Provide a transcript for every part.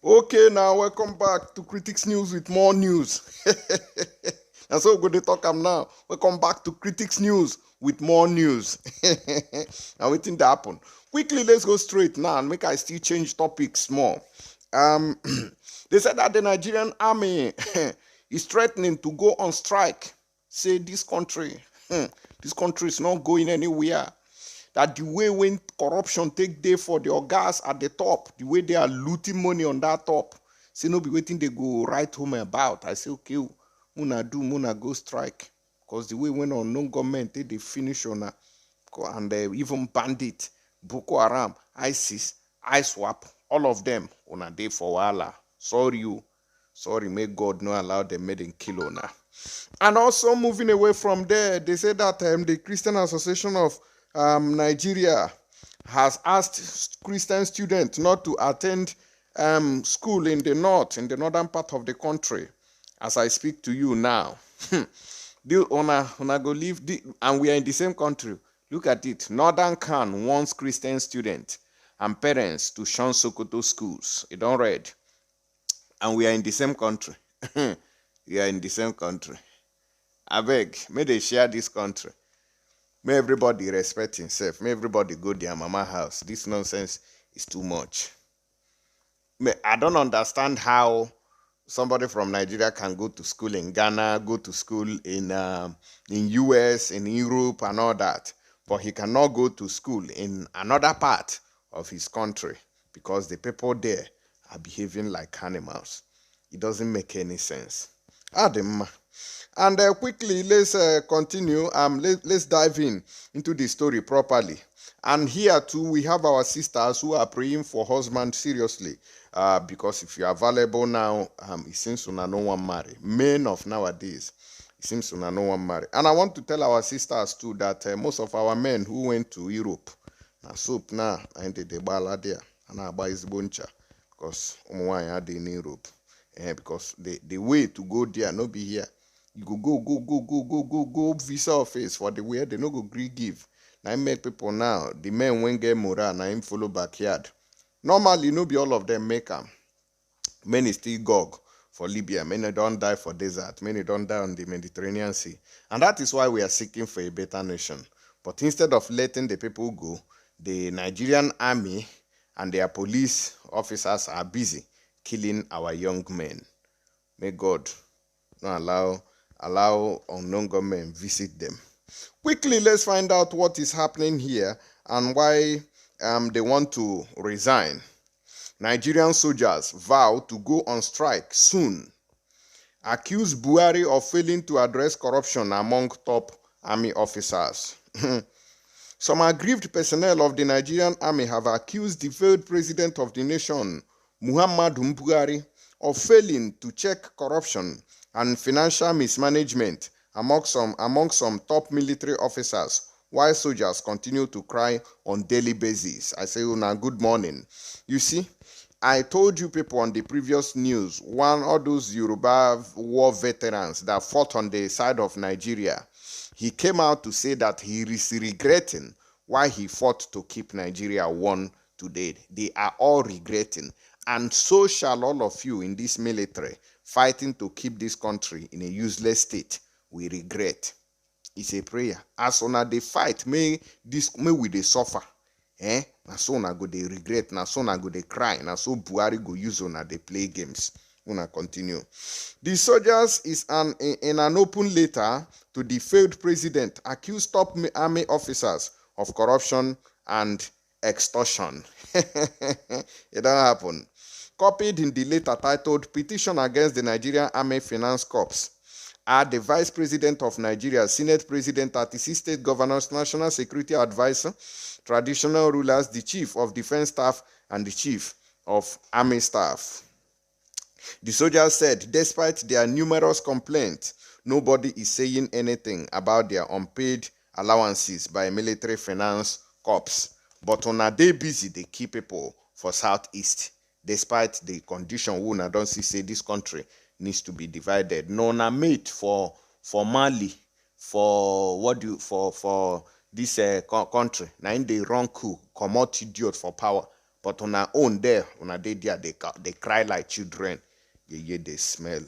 Okay, now welcome back to Critics News with more news. And so we're going to talk now. Welcome back to Critics News with more news. And waiting to happen. Quickly, let's go straight now and make I still change topics more. Um, they said that the Nigerian army is threatening to go on strike. Say this country is not going anywhere. That the way when corruption take day for the ogas at the top, the way they are looting money on that top, say no be waiting they go right home about. I say okay, muna go strike, because the way when unknown government they finish on and even bandit, Boko Haram, ISIS, ISWAP, all of them on a day for Allah. Sorry, may God not allow them made in kill on. And also moving away from there, they say that the Christian Association of Nigeria has asked Christian students not to attend school in the northern part of the country. As I speak to you now, una go leave, and we are in the same country. Look at it. Northern Khan wants Christian students and parents to shun Sokoto schools. You don't read. And we are in the same country. We are in the same country. I beg, may they share this country. May everybody respect himself. May everybody go their mama house. This nonsense is too much. I don't understand how somebody from Nigeria can go to school in Ghana, go to school in US, in Europe, and all that, but he cannot go to school in another part of his country because the people there are behaving like animals. It doesn't make any sense. And quickly, let's continue. Let's dive into the story properly. And here too, we have our sisters who are praying for husband seriously. Because if you are available now, it seems una no one marry. Men of nowadays, it seems una no one marry. And I want to tell our sisters too that most of our men who went to Europe, na soap na and the bala there, and I buy his buncha because are in Europe. Because the way to go there, no be here. You go visa office for the way they no go gree give. Now make people now, the men when get moral, now him follow backyard. Normally, no be all of them make them. Many still gog for Libya. Many don't die for desert. Many don't die on the Mediterranean Sea. And that is why we are seeking for a better nation. But instead of letting the people go, the Nigerian army and their police officers are busy killing our young men. May God not allow unknown government visit them. Quickly, let's find out what is happening here and why they want to resign. Nigerian soldiers vow to go on strike soon. Accuse Buhari of failing to address corruption among top army officers. Some aggrieved personnel of the Nigerian army have accused the failed president of the nation, Muhammadu Buhari, of failing to check corruption and financial mismanagement among some top military officers, while soldiers continue to cry on daily basis. I say, una good morning. You see, I told you people on the previous news, all those Yoruba war veterans that fought on the side of Nigeria, he came out to say that he is regretting why he fought to keep Nigeria one today. They are all regretting. And so shall all of you in this military fighting to keep this country in a useless state. We regret. It's a prayer. As una they fight, may we they suffer. Na so una go they regret. Na so una go they cry. Na so Buhari go use una they play games. Una continue. The soldiers is in an open letter to the failed president accused top army officers of corruption and extortion. It don't happen. Copied in the letter titled Petition Against the Nigerian Army Finance Corps are the Vice President of Nigeria, Senate President, 36 state governors, National Security Advisor, traditional rulers, the Chief of Defense Staff, and the Chief of Army Staff. The soldiers said, despite their numerous complaints, nobody is saying anything about their unpaid allowances by military finance corps. But on a day busy, they keep people for Southeast, despite the condition we don't see this country needs to be divided. No, na mate for Mali, for this country. Now in the wrong coup, come out idiot for power. But on our own there, on a day there, they cry like children. They smell.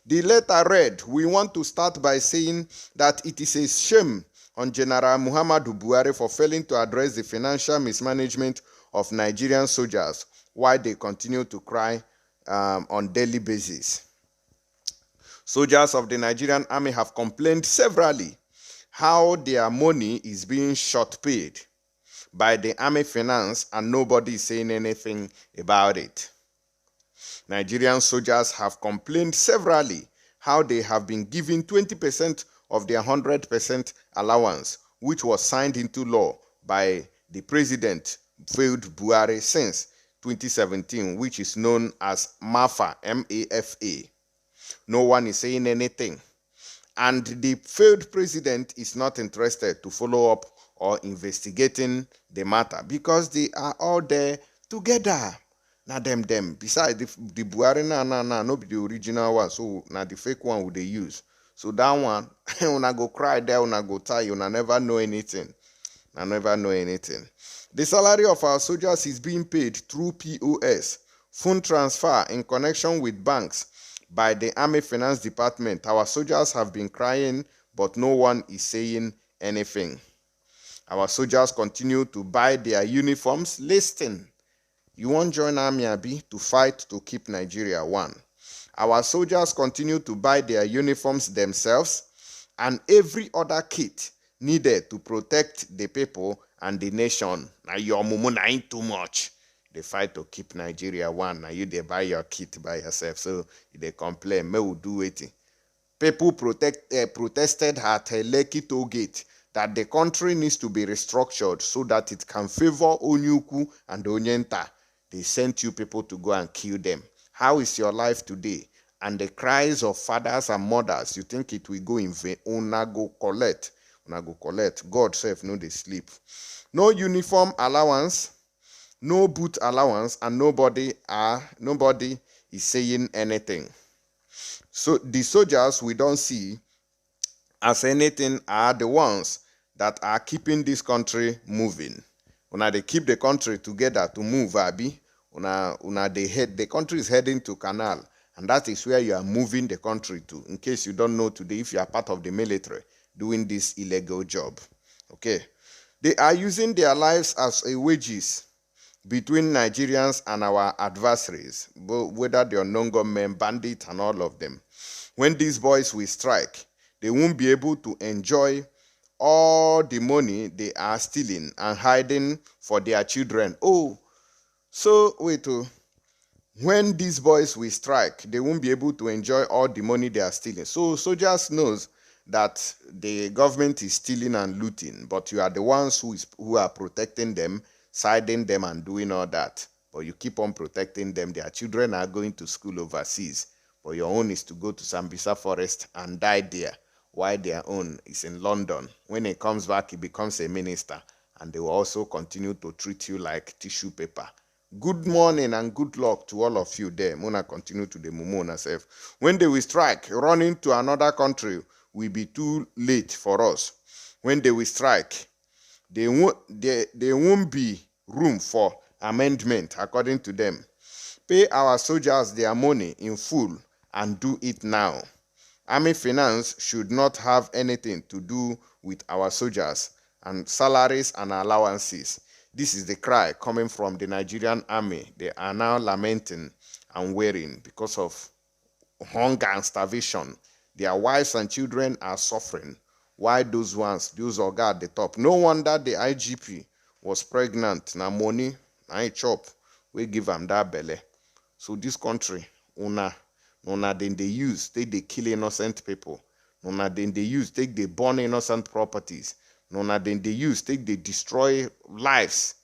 The letter read, we want to start by saying that it is a shame on General Muhammadu Buhari for failing to address the financial mismanagement of Nigerian soldiers while they continue to cry on daily basis. Soldiers of the Nigerian army have complained severally how their money is being short paid by the army finance and nobody is saying anything about it. Nigerian soldiers have complained severally how they have been given 20% of their 100% allowance, which was signed into law by the president, failed Buhari, since 2017, which is known as MAFA, M-A-F-A. No one is saying anything. And the failed president is not interested to follow up or investigating the matter because they are all there together. Now them. Besides, the Buhari no be the original one, so now the fake one would they use. So that one, when I go cry there, when I go tie, when I never know anything. I never know anything. The salary of our soldiers is being paid through POS, phone transfer in connection with banks by the Army Finance Department. Our soldiers have been crying, but no one is saying anything. Our soldiers continue to buy their uniforms. Listen, you won't join Army Abi to fight to keep Nigeria one. Our soldiers continue to buy their uniforms themselves and every other kit needed to protect the people and the nation. Now your mumu ain't too much. They fight to keep Nigeria one. Now you they buy your kit by yourself. So they complain, me will do it. People protested at Lekki toll gate that the country needs to be restructured so that it can favor Onyuku and Onyenta. They sent you people to go and kill them. How is your life today? And the cries of fathers and mothers, you think it will go in vain? Una go collect. God self no they sleep. No uniform allowance, no boot allowance, and nobody is saying anything. So the soldiers we don't see as anything are the ones that are keeping this country moving. Una they keep the country together to move, Abi. The country is heading to canal, and that is where you are moving the country to. In case you don't know today, if you are part of the military doing this illegal job, okay, they are using their lives as a wages between Nigerians and our adversaries, whether they are non-government, bandit, and all of them. When these boys will strike, they won't be able to enjoy all the money they are stealing and hiding for their children. Oh, so wait, when these boys will strike, they won't be able to enjoy all the money they are stealing. So soldiers knows that the government is stealing and looting, but you are the ones who are protecting them, siding them and doing all that. But you keep on protecting them. Their children are going to school overseas, but your own is to go to Sambisa Forest and die there, while their own is in London. When he comes back, he becomes a minister, and they will also continue to treat you like tissue paper. Good morning and good luck to all of you there. Mona continue to the Mumona self. When they will strike, running to another country will be too late for us. When they will strike, there won't be room for amendment according to them. Pay our soldiers their money in full and do it now. Army finance should not have anything to do with our soldiers and salaries and allowances. This is the cry coming from the Nigerian army. They are now lamenting and wearing because of hunger and starvation. Their wives and children are suffering. Why those oga at the top? No wonder the IGP was pregnant. Na money, na chop, we give them that belly. So this country, una then they use, take they kill innocent people. Una then they use, take they burn innocent properties. Una then they use, take they destroy lives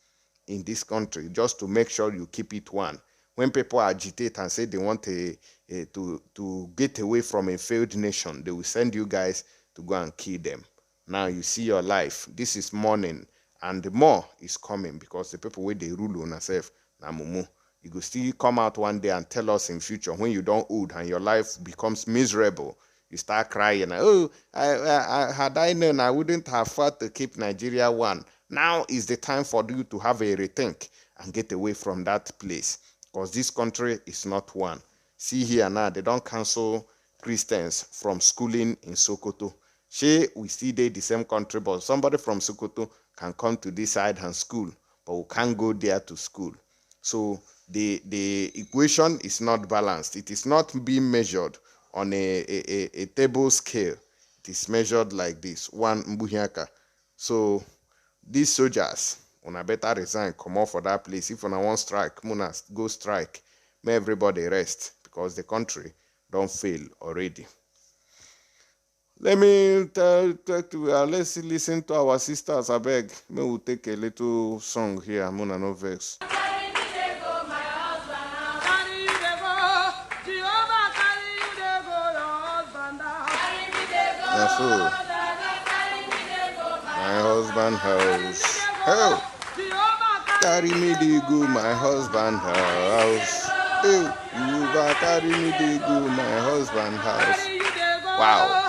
in this country just to make sure you keep it one. When people agitate and say they want to get away from a failed nation, they will send you guys to go and kill them. Now you see your life. This is mourning, and the more is coming because the people where they rule on themselves, na mumu. You go still come out one day and tell us in future when you don't old and your life becomes miserable. You start crying. Oh, had I known, I wouldn't have fought to keep Nigeria one. Now is the time for you to have a rethink and get away from that place, because this country is not one. See here now, they don't cancel Christians from schooling in Sokoto. We still dey the same country, but somebody from Sokoto can come to this side and school, but we can't go there to school. So the equation is not balanced. It is not being measured on a table scale. It is measured like this, one mbuhiaka. So these soldiers, una better resign, come off for that place. If una want strike, muna go strike. May everybody rest, because the country don't fail already. Let me let's listen to our sisters. I beg. May we take a little song here. Muna no vex. So, my husband house. Help! Carry me to go, my husband house. Hey, you carry me to go, my husband house. Wow.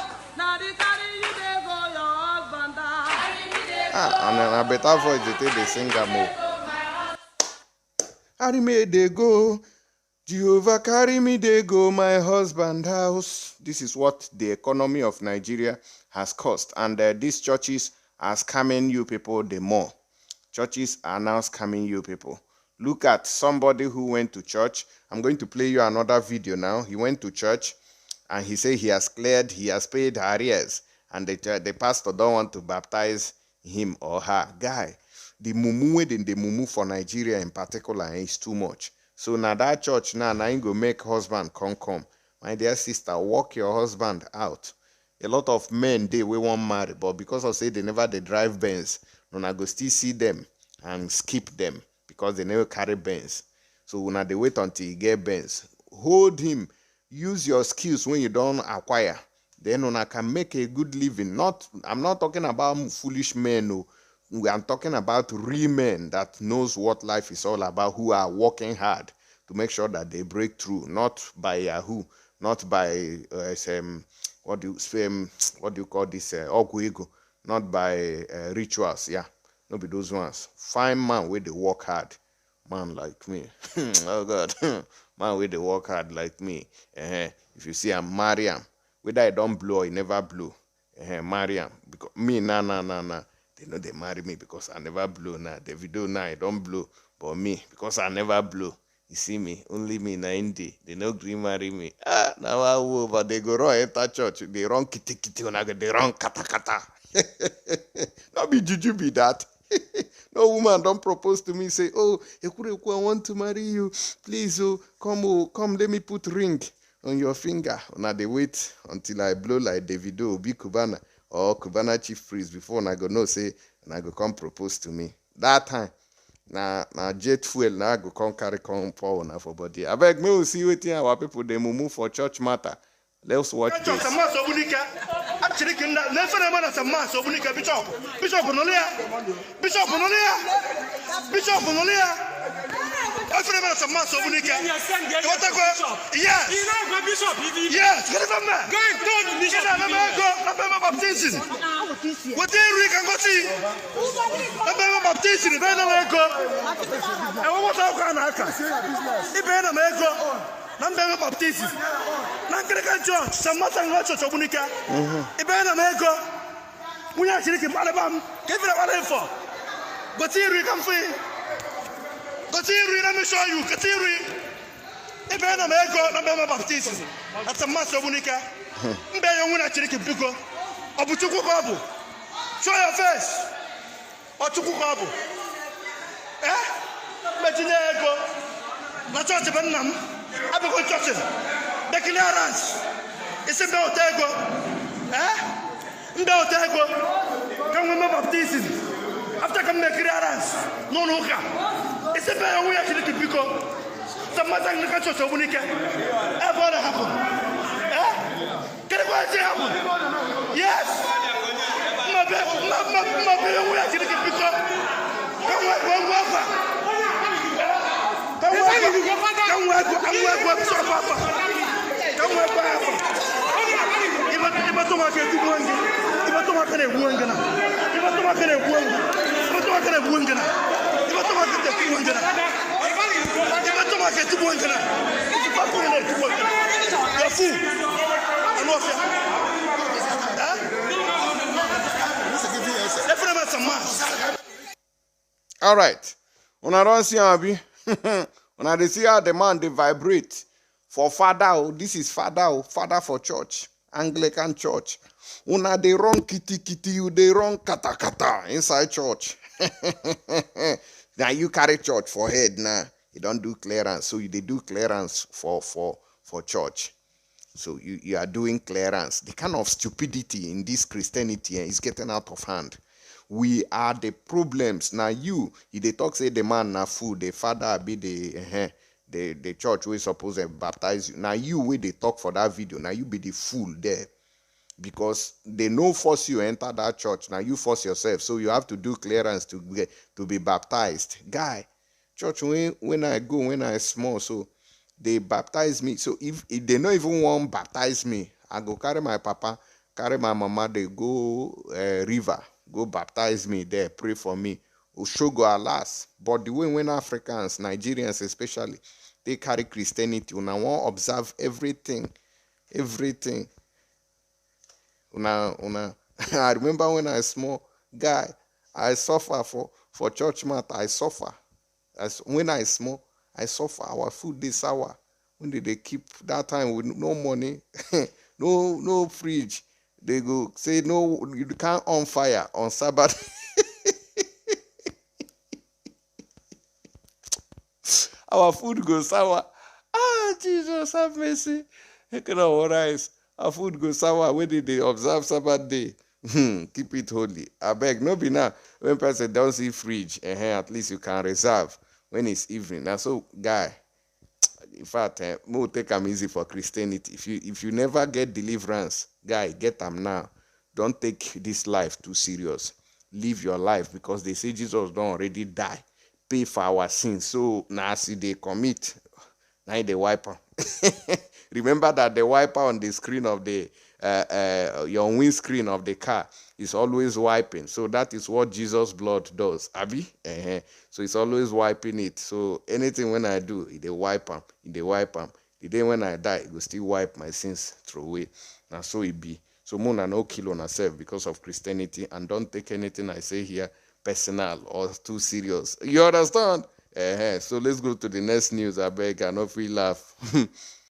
And then I better voice they sing a more. Carry me they go. Jehovah, carry me, they go, my husband house. This is what the economy of Nigeria has cost. And these churches are scamming you people the more. Churches are now scamming you people. Look at somebody who went to church. I'm going to play you another video now. He went to church and he said he has cleared, he has paid arrears. And the pastor don't want to baptize him or her. Guy, the mumu for Nigeria in particular is too much. So now that church now ain't go make husband come. My dear sister, walk your husband out. A lot of men we won't marry, but because of say they never they drive Benz, no go still see them and skip them because they never carry Benz. So now they wait until you get Benz. Hold him. Use your skills when you don't acquire. Then una can make a good living. I'm not talking about foolish men. No. I'm talking about real men that knows what life is all about, who are working hard to make sure that they break through, not by Yahoo, not by what do you call this Ogwego, not by rituals. Yeah, not be those ones. Find man where they work hard, man like me. Oh God, man where they work hard like me. If you see I'm Mariam, whether I don't blow or I never blow, Mariam, because me nah. They know they marry me because I never blow now. The video now I don't blow, but me because I never blow. You see me, only me 90. They no agree marry me. Now I will, but they go wrong enter church. They run kitty, they run kata. Not be juju be that. No woman don't propose to me say, oh, Ekureku, I want to marry you. Please, come, let me put ring on your finger. Now they wait until I blow like Davido, Obi Kubana. Or Kubana chief priest before I go no say and I go come propose to me. That time, na jet fuel na I go come carry come forward na for body. I beg me will see waiting our people they move for church matter. Let's watch this. Yes, get it from there. Baptism. What day we can go see? Baptism, I want to baptism. Nangreka Church, Samata Church of Bunica. Ibana Meko. We are taking Malabam. Give it a for. Gotiri come free. Gotiri, let me show you. Gotiri. Ibana Meko, Nabama baptism. That's a mass of Bunica. Mbe wuna chiriki biko. Obuchuku babu. Show your face. Ochuku babu. Mejineko. Na church benam. Abe go church. The clearance. It's about Tego. About Tego. Come with my baptism. After come the clearance. No. It's about we actually to pick up. Some matter in the country of Unica. Ever happen. Can I happen? Yes. My baby, we actually to pick up. Come All right. Una don't see Abi. Una they see how the man they vibrate for father. Oh, this is father. Oh, father for church, Anglican church. Una they run kitty kitty. You they run kata kata inside church. Now you carry church for head now. You don't do clearance, so they do clearance for church. So you are doing clearance. The kind of stupidity in this Christianity is getting out of hand. We are the problems. Now if they talk say the man na fool, the father be the church we supposed to baptize you. Now you where they talk for that video. Now you be the fool there. Because they no force you enter that church. Now you force yourself. So you have to do clearance to be baptized. Guy, church when I small, so they baptize me. So if they don't even want to baptize me, I go carry my papa, carry my mama, they go river, go baptize me there, pray for me. Oshogo alas. But the way when Africans, Nigerians especially, they carry Christianity, and I want to observe everything. Una. I remember when I was small guy, I suffer for church matter. I suffer. When I small, I suffer. Our food is sour. When did they keep that time with no money, no fridge? They go say no, you can't on fire on Sabbath. Our food goes sour. Ah, Jesus, have mercy. Heck no rice. Our food goes sour. When did they observe Sabbath day? Keep it holy. I beg, no be now. When person don't see fridge, at least you can reserve when it's evening. Now, so guy, in fact, more take them easy for Christianity. If you never get deliverance, guy, get them now. Don't take this life too serious. Live your life because they say Jesus don't already die, pay for our sins. So now see they commit, now they wipe them. Remember that the wiper on the screen of the your windscreen of the car is always wiping. So that is what Jesus' blood does. Abi? So it's always wiping it. So anything when I do, they wipe them. They wipe them. The day when I die, it will still wipe my sins through away. Now so it be. So Mona no kill on herself because of Christianity, and don't take anything I say here personal or too serious. You understand? So let's go to the next news. I beg, I know if we laugh.